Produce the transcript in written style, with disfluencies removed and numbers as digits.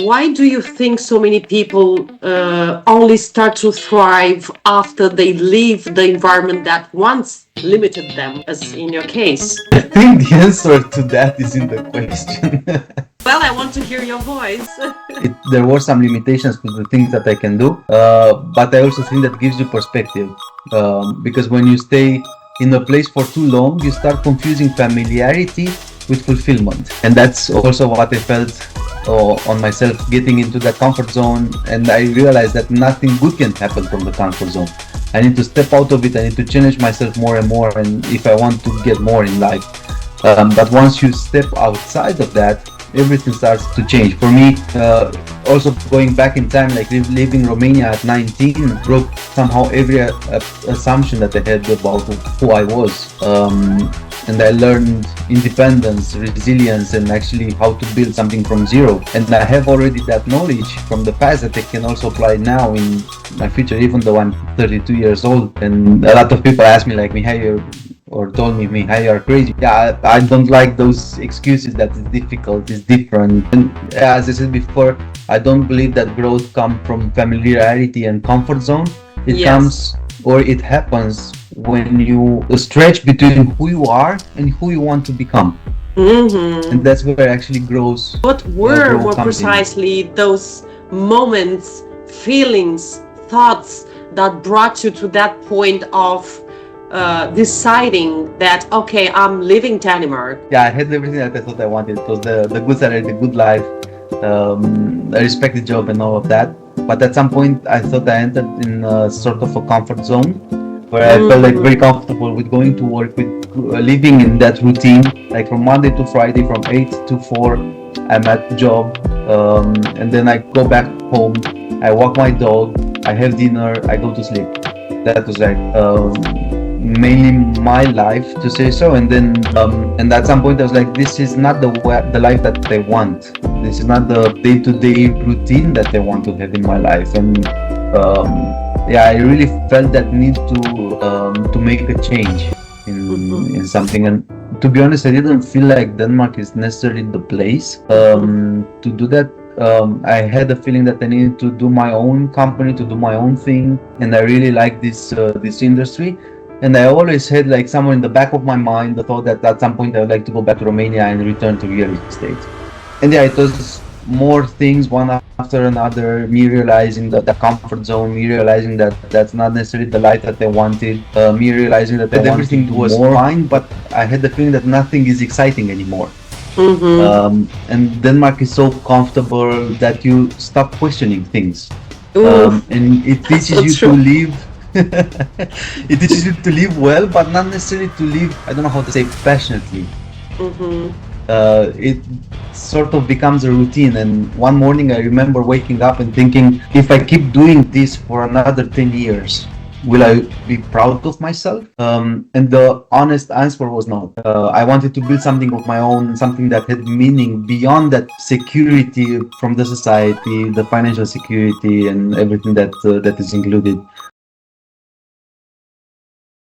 Why do you think so many people only start to thrive after they leave the environment that once limited them, as in your case? I think the answer to that is in the question. Well, I want to hear your voice. There were some limitations to the things that I can do, but I also think that gives you perspective. Because when you stay in a place for too long, you start confusing familiarity with fulfillment. And that's also what I felt on myself, getting into that comfort zone. And I realized that nothing good can happen from the comfort zone. I need to step out of it. I need to challenge myself more and more. And if I want to get more in life, but once you step outside of that, everything starts to change. For me, also going back in time, like leaving Romania at 19 broke somehow every assumption that I had about who I was. And I learned independence, resilience, and actually how to build something from zero. And I have already that knowledge from the past that I can also apply now in my future, even though I'm 32 years old. And a lot of people ask me like, Mihai, or told me, Mihai, you're crazy. Yeah, I don't like those excuses that it's difficult, it's different. And as I said before, I don't believe that growth comes from familiarity and comfort zone. It comes, or it happens when you stretch between who you are and who you want to become. And that's where it actually grows. What were more precisely those moments, feelings, thoughts that brought you to that point of deciding that, okay, I'm leaving Denmark? Yeah, I had everything that I thought I wanted. It was the good salary, the good life, a respected job and all of that. But at some point I thought I entered in a sort of a comfort zone where I felt like very comfortable with going to work, with living in that routine, like from Monday to Friday, from 8 to 4, I'm at the job, and then I go back home, I walk my dog, I have dinner, I go to sleep. That was like mainly my life, to say so. And then and at some point I was like, this is not the life that I want. This is not the day-to-day routine that I want to have in my life. And yeah, I really felt that need to make a change in something. And to be honest, I didn't feel like Denmark is necessarily the place to do that. I had a feeling that I needed to do my own company, to do my own thing, and I really like this industry. And I always had like somewhere in the back of my mind the thought that at some point I would like to go back to Romania and return to real estate. And yeah, it was more things one after another, me realizing that the comfort zone, me realizing that that's not necessarily the life that I wanted, me realizing that everything was fine, but I had the feeling that nothing is exciting anymore. And Denmark is so comfortable that you stop questioning things. And it teaches you to live. It teaches you to live well, but not necessarily to live, I don't know how to say, passionately. It sort of becomes a routine. And one morning I remember waking up and thinking, if I keep doing this for another 10 years, will I be proud of myself? And the honest answer was no. I wanted to build something of my own, something that had meaning beyond that security from the society, the financial security and everything that is included.